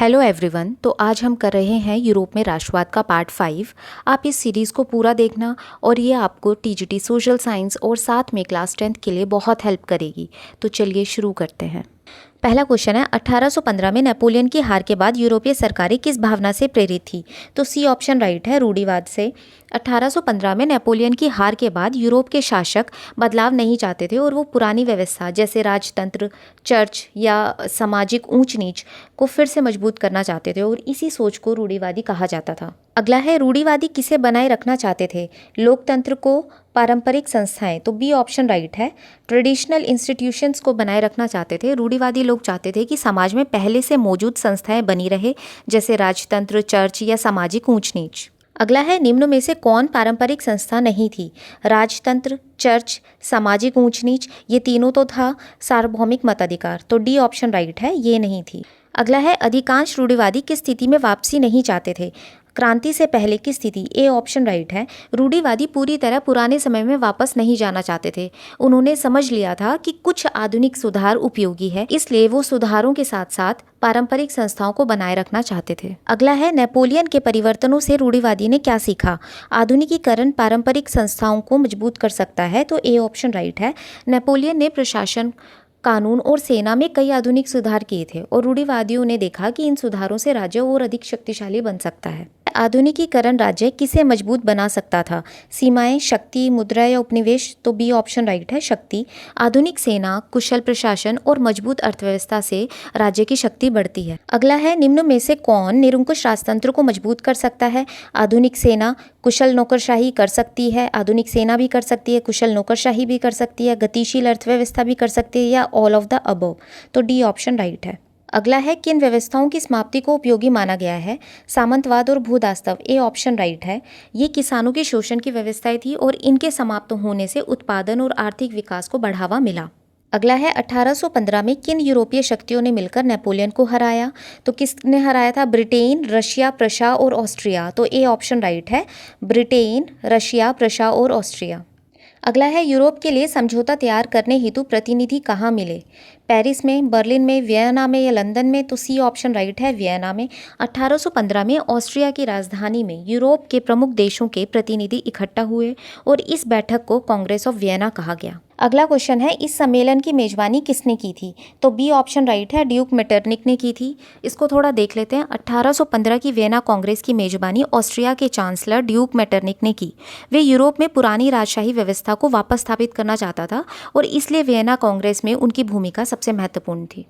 Hello everyone. तो आज हम कर रहे हैं यूरोप में राष्ट्रवाद का पार्ट 5। आप इस सीरीज़ को पूरा देखना और ये आपको टीजीटी सोशल साइंस और साथ में क्लास 10th के लिए बहुत हेल्प करेगी। तो चलिए शुरू करते हैं। पहला क्वेश्चन है, 1815 में नेपोलियन की हार के बाद यूरोपीय सरकारें किस भावना से प्रेरित थी? तो सी ऑप्शन राइट है, रूढ़िवाद से। 1815 में नेपोलियन की हार के बाद यूरोप के शासक बदलाव नहीं चाहते थे और वो पुरानी व्यवस्था जैसे राजतंत्र, चर्च या सामाजिक ऊंच नीच को फिर से मजबूत करना चाहते थे और इसी सोच को रूढ़िवादी कहा जाता था। अगला है, रूढ़िवादी किसे बनाए रखना चाहते थे? लोकतंत्र को, पारंपरिक संस्थाएं? तो बी ऑप्शन राइट है, ट्रेडिशनल इंस्टीट्यूशंस को बनाए रखना चाहते थे। रूढ़िवादी लोग चाहते थे कि समाज में पहले से मौजूद संस्थाएं बनी रहे जैसे राजतंत्र, चर्च या सामाजिक ऊंच नीच। अगला है, निम्न में से कौन पारंपरिक संस्था नहीं थी? राजतंत्र, चर्च, सामाजिक ऊंच नीच, ये तीनों तो था। सार्वभौमिक मताधिकार? तो डी ऑप्शन राइट है, ये नहीं थी। अगला है, अधिकांश रूढ़िवादी किस स्थिति में वापसी नहीं चाहते थे? क्रांति से पहले की स्थिति? ए ऑप्शन राइट है। रूढ़िवादी पूरी तरह पुराने समय में वापस नहीं जाना चाहते थे। उन्होंने समझ लिया था कि कुछ आधुनिक सुधार उपयोगी है, इसलिए वो सुधारों के साथ साथ पारंपरिक संस्थाओं को बनाए रखना चाहते थे। अगला है, नेपोलियन के परिवर्तनों से रूढ़िवादी ने क्या सीखा? आधुनिकीकरण पारंपरिक संस्थाओं को मजबूत कर सकता है। तो ए ऑप्शन राइट है। नेपोलियन ने प्रशासन, कानून और सेना में कई आधुनिक सुधार किए थे और रूढ़िवादियों ने देखा कि इन सुधारों से राज्य और अधिक शक्तिशाली बन सकता है। आधुनिकीकरण राज्य किसे मजबूत बना सकता था? सीमाएं, शक्ति, मुद्रा या उपनिवेश? तो बी ऑप्शन राइट है, शक्ति। आधुनिक सेना, कुशल प्रशासन और मजबूत अर्थव्यवस्था से राज्य की शक्ति बढ़ती है। अगला है, निम्न में से कौन निरंकुश राजतंत्र को मजबूत कर सकता है? आधुनिक सेना कुशल नौकरशाही कर सकती है, आधुनिक सेना भी कर सकती है, कुशल नौकरशाही भी कर सकती है, गतिशील अर्थव्यवस्था भी कर सकती है, या ऑल ऑफ द अबव? तो डी ऑप्शन राइट है। अगला है, किन व्यवस्थाओं की समाप्ति को उपयोगी माना गया है? सामंतवाद और भूदास्तव? ए ऑप्शन राइट है। ये किसानों के शोषण की व्यवस्थाएं थी और इनके समाप्त होने से उत्पादन और आर्थिक विकास को बढ़ावा मिला। अगला है, 1815 में किन यूरोपीय शक्तियों ने मिलकर नेपोलियन को हराया? तो किसने हराया था? ब्रिटेन, रशिया, प्रशा और ऑस्ट्रिया? तो ए ऑप्शन राइट है, ब्रिटेन, रशिया, प्रशा और ऑस्ट्रिया। अगला है, यूरोप के लिए समझौता तैयार करने हेतु प्रतिनिधि कहाँ मिले? पेरिस में, बर्लिन में, वियना में या लंदन में? तो सी ऑप्शन राइट है, वियना में। 1815 में ऑस्ट्रिया की राजधानी में यूरोप के प्रमुख देशों के प्रतिनिधि इकट्ठा हुए और इस बैठक को कांग्रेस ऑफ वियना कहा गया। अगला क्वेश्चन है, इस सम्मेलन की मेजबानी किसने की थी? तो बी ऑप्शन राइट है, ड्यूक मेटरनिक ने की थी। इसको थोड़ा देख लेते हैं। 1815 की वियना कांग्रेस की मेजबानी ऑस्ट्रिया के चांसलर ड्यूक मेटरनिक ने की। वे यूरोप में पुरानी राजशाही व्यवस्था को वापस स्थापित करना चाहता था और इसलिए वियना कांग्रेस में उनकी भूमिका सबसे महत्वपूर्ण थी।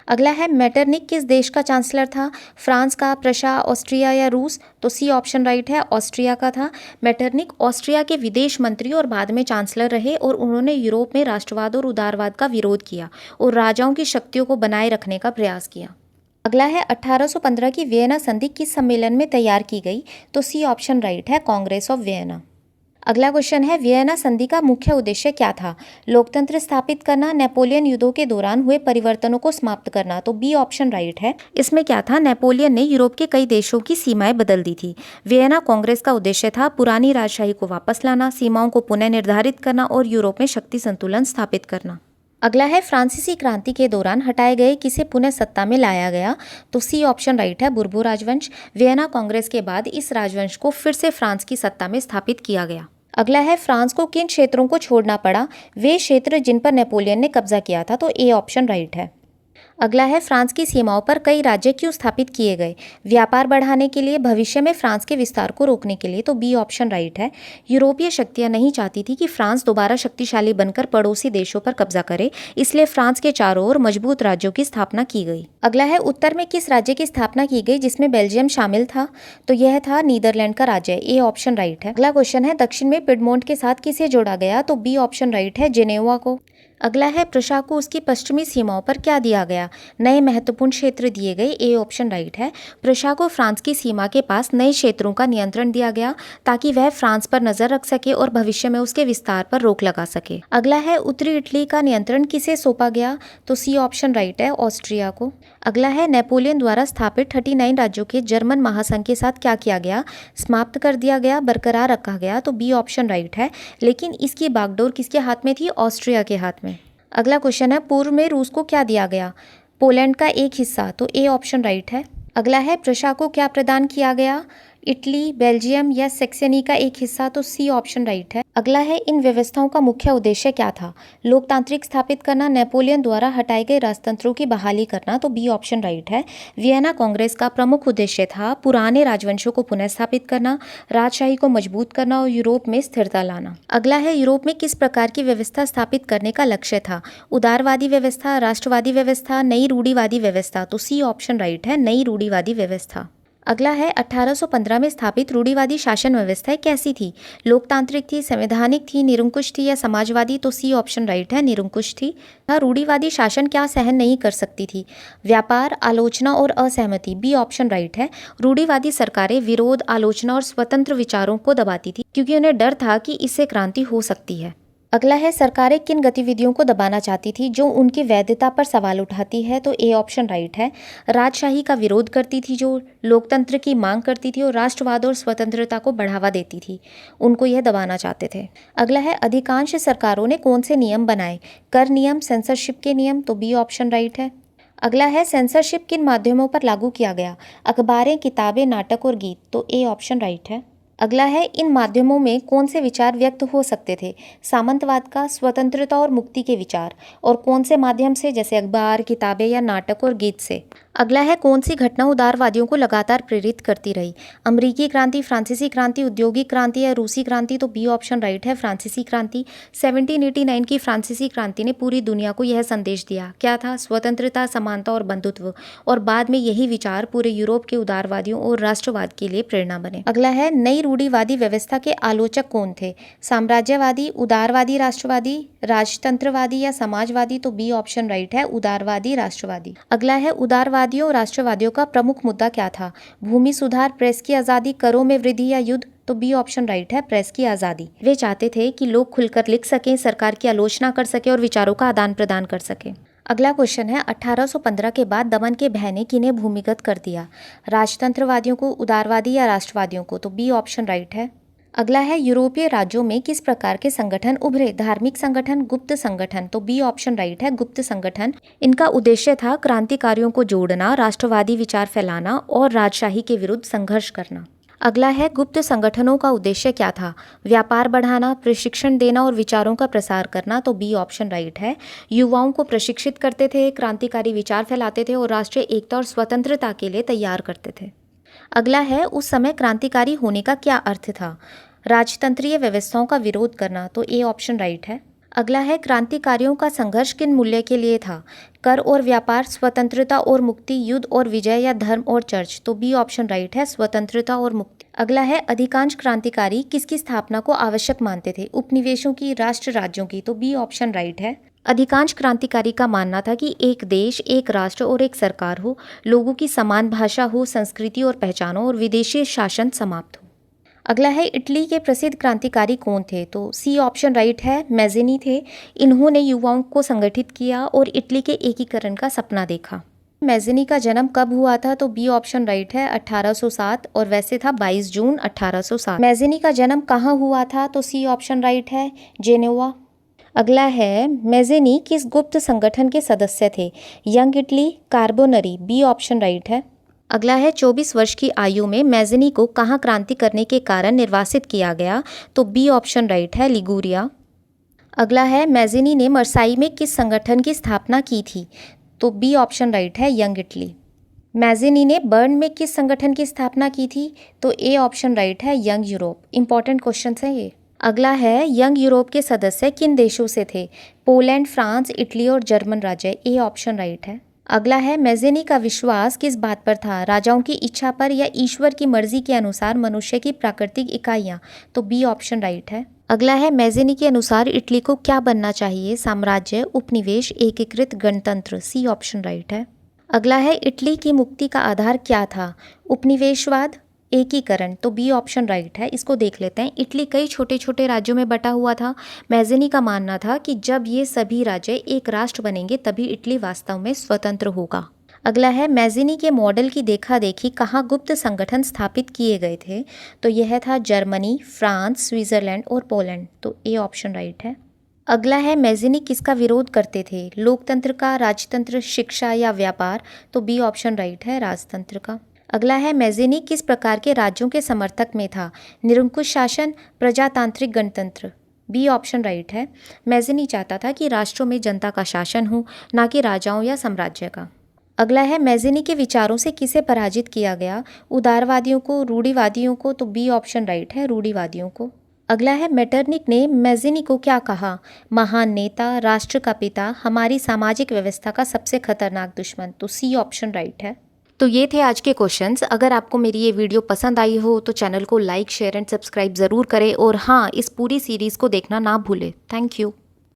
अगला है, मेटरनिक किस देश का चांसलर था? फ्रांस का, प्रशा, ऑस्ट्रिया या रूस? तो सी ऑप्शन राइट है, ऑस्ट्रिया का था। मेटरनिक ऑस्ट्रिया के विदेश मंत्री और बाद में चांसलर रहे और उन्होंने यूरोप में राष्ट्रवाद और उदारवाद का विरोध किया और राजाओं की शक्तियों को बनाए रखने का प्रयास किया। अगला है, 1815 की वियना संधि किस सम्मेलन में तैयार की गई? तो सी ऑप्शन राइट है, कांग्रेस ऑफ वियना। अगला क्वेश्चन है, वियना संधि का मुख्य उद्देश्य क्या था? लोकतंत्र स्थापित करना, नेपोलियन युद्धों के दौरान हुए परिवर्तनों को समाप्त करना? तो बी ऑप्शन राइट है। इसमें क्या था? नेपोलियन ने यूरोप के कई देशों की सीमाएं बदल दी थी। वियना कांग्रेस का उद्देश्य था पुरानी राजशाही को वापस लाना, सीमाओं को पुनः निर्धारित करना और यूरोप में शक्ति संतुलन स्थापित करना। अगला है, फ्रांसीसी क्रांति के दौरान हटाए गए किसे पुनः सत्ता में लाया गया? तो सी ऑप्शन राइट है, बुर्बो राजवंश। वियना कांग्रेस के बाद इस राजवंश को फिर से फ्रांस की सत्ता में स्थापित किया गया। अगला है, फ्रांस को किन क्षेत्रों को छोड़ना पड़ा? वे क्षेत्र जिन पर नेपोलियन ने कब्जा किया था? तो ए ऑप्शन राइट है। अगला है, फ्रांस की सीमाओं पर कई राज्य क्यों स्थापित किए गए? व्यापार बढ़ाने के लिए, भविष्य में फ्रांस के विस्तार को रोकने के लिए? तो बी ऑप्शन राइट है। यूरोपीय शक्तियां नहीं चाहती थी कि फ्रांस दोबारा शक्तिशाली बनकर पड़ोसी देशों पर कब्जा करे, इसलिए फ्रांस के चारों ओर मजबूत राज्यों की स्थापना की गई। अगला है, उत्तर में किस राज्य की स्थापना की गई जिसमें बेल्जियम शामिल था? तो यह था नीदरलैंड का राज्य। ए ऑप्शन राइट है। अगला क्वेश्चन है, दक्षिण में पिडमोंट के साथ किसे जोड़ा गया? तो बी ऑप्शन राइट है, जेनेवा को। अगला है, प्रशा को उसकी पश्चिमी सीमाओं पर क्या दिया गया? नए महत्वपूर्ण क्षेत्र दिए गए। ए ऑप्शन राइट है। प्रशा को फ्रांस की सीमा के पास नए क्षेत्रों का नियंत्रण दिया गया ताकि वह फ्रांस पर नजर रख सके और भविष्य में उसके विस्तार पर रोक लगा सके। अगला है, उत्तरी इटली का नियंत्रण किसे सौंपा गया? तो सी ऑप्शन राइट है, ऑस्ट्रिया को। अगला है, नेपोलियन द्वारा स्थापित 39 राज्यों के जर्मन महासंघ के साथ क्या किया गया? समाप्त कर दिया गया, बरकरार रखा गया? तो बी ऑप्शन राइट है, लेकिन इसकी बागडोर किसके हाथ में थी? ऑस्ट्रिया के हाथ में। अगला क्वेश्चन है, पूर्व में रूस को क्या दिया गया? पोलैंड का एक हिस्सा। तो ए ऑप्शन राइट है। अगला है प्रशा को क्या प्रदान किया गया? इटली, बेल्जियम या सेक्सेनी का एक हिस्सा, तो सी ऑप्शन राइट है। अगला है इन व्यवस्थाओं का मुख्य उद्देश्य क्या था? लोकतांत्रिक स्थापित करना, नेपोलियन द्वारा हटाए गए राजतंत्रों की बहाली करना, तो बी ऑप्शन राइट है। वियना कांग्रेस का प्रमुख उद्देश्य था पुराने राजवंशों को पुनः स्थापित करना, राजशाही को मजबूत करना और यूरोप में स्थिरता लाना। अगला है यूरोप में किस प्रकार की व्यवस्था स्थापित करने का लक्ष्य था? उदारवादी व्यवस्था, राष्ट्रवादी व्यवस्था, नई रूढ़िवादी व्यवस्था, तो सी ऑप्शन राइट है, नई रूढ़िवादी व्यवस्था। अगला है 1815 में स्थापित रूढ़िवादी शासन व्यवस्था कैसी थी? लोकतांत्रिक थी, संवैधानिक थी, निरंकुश थी या समाजवादी, तो सी ऑप्शन राइट है, निरंकुश थी। रूढ़िवादी शासन क्या सहन नहीं कर सकती थी? व्यापार, आलोचना और असहमति, बी ऑप्शन राइट है। रूढ़िवादी सरकारें विरोध, आलोचना और स्वतंत्र विचारों को दबाती थी क्योंकि उन्हें डर था कि इससे क्रांति हो सकती है। अगला है सरकारें किन गतिविधियों को दबाना चाहती थी जो उनकी वैधता पर सवाल उठाती है, तो ए ऑप्शन राइट है। राजशाही का विरोध करती थी, जो लोकतंत्र की मांग करती थी और राष्ट्रवाद और स्वतंत्रता को बढ़ावा देती थी, उनको यह दबाना चाहते थे। अगला है अधिकांश सरकारों ने कौन से नियम बनाए? कर नियम, सेंसरशिप के नियम, तो बी ऑप्शन राइट है। अगला है सेंसरशिप किन माध्यमों पर लागू किया गया? अखबारें, किताबें, नाटक और गीत, तो ए ऑप्शन राइट है। अगला है इन माध्यमों में कौन से विचार व्यक्त हो सकते थे? सामंतवाद का, स्वतंत्रता और मुक्ति के विचार, और कौन से माध्यम से, जैसे अखबार, किताबें या नाटक और गीत से। अगला है कौन सी घटना उदारवादियों को लगातार प्रेरित करती रही? अमेरिकी क्रांति, फ्रांसीसी क्रांति, औद्योगिक क्रांति या रूसी क्रांति, तो बी ऑप्शन राइट है, फ्रांसीसी क्रांति। 1789 की फ्रांसीसी क्रांति ने पूरी दुनिया को यह संदेश दिया, क्या था? स्वतंत्रता, समानता और बंधुत्व, और बाद में यही विचार पूरे यूरोप के उदारवादियों और राष्ट्रवाद के लिए प्रेरणा बने। अगला है नई रूढ़िवादी व्यवस्था के आलोचक कौन थे? साम्राज्यवादी, उदारवादी राष्ट्रवादी, राजतंत्रवादी या समाजवादी, तो बी ऑप्शन राइट है, उदारवादी राष्ट्रवादी। अगला है उदारवादियों और राष्ट्रवादियों का प्रमुख मुद्दा क्या था? भूमि सुधार, प्रेस की आज़ादी, करों में वृद्धि या युद्ध, तो बी ऑप्शन राइट है, प्रेस की आज़ादी। वे चाहते थे कि लोग खुलकर लिख सकें, सरकार की आलोचना कर सकें और विचारों का आदान प्रदान कर सकें। अगला क्वेश्चन है 1815 के बाद दमन के भय ने किन्हें भूमिगत कर दिया? राजतंत्रवादियों को, उदारवादी या राष्ट्रवादियों को, तो बी ऑप्शन राइट है। अगला है यूरोपीय राज्यों में किस प्रकार के संगठन उभरे? धार्मिक संगठन, गुप्त संगठन, तो बी ऑप्शन राइट है, गुप्त संगठन। इनका उद्देश्य था क्रांतिकारियों को जोड़ना, राष्ट्रवादी विचार फैलाना और राजशाही के विरुद्ध संघर्ष करना। अगला है गुप्त संगठनों का उद्देश्य क्या था? व्यापार बढ़ाना, प्रशिक्षण देना और विचारों का प्रसार करना, तो बी ऑप्शन राइट है। युवाओं को प्रशिक्षित करते थे, क्रांतिकारी विचार फैलाते थे और राष्ट्रीय एकता और स्वतंत्रता के लिए तैयार करते थे। अगला है उस समय क्रांतिकारी होने का क्या अर्थ था? राजतंत्रीय व्यवस्थाओं का विरोध करना, तो ए ऑप्शन राइट है। अगला है क्रांतिकारियों का संघर्ष किन मूल्य के लिए था? कर और व्यापार, स्वतंत्रता और मुक्ति, युद्ध और विजय या धर्म और चर्च, तो बी ऑप्शन राइट है, स्वतंत्रता और मुक्ति। अगला है अधिकांश क्रांतिकारी किसकी स्थापना को आवश्यक मानते थे? उपनिवेशों की, राष्ट्र राज्यों की, तो बी ऑप्शन राइट है। अधिकांश क्रांतिकारी का मानना था कि एक देश, एक राष्ट्र और एक सरकार हो, लोगों की समान भाषा हो, संस्कृति और पहचान हो और विदेशी शासन समाप्त हो। अगला है इटली के प्रसिद्ध क्रांतिकारी कौन थे? तो सी ऑप्शन राइट है, मैज़ेनी थे। इन्होंने युवाओं को संगठित किया और इटली के एकीकरण का सपना देखा। मैज़ेनी का जन्म कब हुआ था? तो बी ऑप्शन राइट है, 1807, और वैसे था 22 जून 1807। मैज़ेनी का जन्म कहाँ हुआ था? तो सी ऑप्शन राइट है, जेनेवा। अगला है मैज़ेनी किस गुप्त संगठन के सदस्य थे? Young Italy, Carbonari, B option right है। अगला है 24 वर्ष की आयु में मैज़ेनी को कहाँ क्रांति करने के कारण निर्वासित किया गया? तो बी ऑप्शन राइट है, लिगुरिया। अगला है मैज़ेनी ने मर्साई में किस संगठन की स्थापना की थी? तो बी ऑप्शन राइट है, यंग इटली। मैज़ेनी ने बर्न में किस संगठन की स्थापना की थी? तो ए ऑप्शन राइट है, यंग यूरोप। इंपॉर्टेंट क्वेश्चन है ये। अगला है यंग यूरोप के सदस्य किन देशों से थे? पोलैंड, फ्रांस, इटली और जर्मन राज्य, ए ऑप्शन राइट है। अगला है मैज़ेनी का विश्वास किस बात पर था? राजाओं की इच्छा पर या ईश्वर की मर्जी के अनुसार मनुष्य की प्राकृतिक इकाइयाँ, तो बी ऑप्शन राइट है। अगला है मैज़ेनी के अनुसार इटली को क्या बनना चाहिए? साम्राज्य, उपनिवेश, एकीकृत गणतंत्र, सी ऑप्शन राइट है। अगला है इटली की मुक्ति का आधार क्या था? उपनिवेशवाद, एकीकरण, तो बी ऑप्शन राइट है। इसको देख लेते हैं। इटली कई छोटे छोटे राज्यों में बटा हुआ था। मैज़ेनी का मानना था कि जब ये सभी राज्य एक राष्ट्र बनेंगे तभी इटली वास्तव में स्वतंत्र होगा। अगला है मैज़ेनी के मॉडल की देखा देखी कहाँ गुप्त संगठन स्थापित किए गए थे? तो यह था जर्मनी, फ्रांस, स्विट्ज़रलैंड और पोलैंड, तो ए ऑप्शन राइट है। अगला है मैज़ेनी किसका विरोध करते थे, लोकतंत्र का, राजतंत्र, शिक्षा या व्यापार। तो बी ऑप्शन राइट है, राजतंत्र का। अगला है मैज़ेनी किस प्रकार के राज्यों के समर्थक में था, निरंकुश शासन, प्रजातांत्रिक गणतंत्र। बी ऑप्शन राइट है, मैज़ेनी चाहता था कि राष्ट्रों में जनता का शासन हो, ना कि राजाओं या साम्राज्य का। अगला है मैज़ेनी के विचारों से किसे पराजित किया गया, उदारवादियों को, रूढ़िवादियों को। तो बी ऑप्शन राइट है, रूढ़िवादियों को। अगला है मेटरनिक ने मैज़ेनी को क्या कहा, महान नेता, राष्ट्र का पिता, हमारी सामाजिक व्यवस्था का सबसे खतरनाक दुश्मन। तो सी ऑप्शन राइट है। तो ये थे आज के क्वेश्चंस। अगर आपको मेरी ये वीडियो पसंद आई हो तो चैनल को लाइक, शेयर एंड सब्सक्राइब ज़रूर करें और हाँ, इस पूरी सीरीज़ को देखना ना भूलें। Thank you.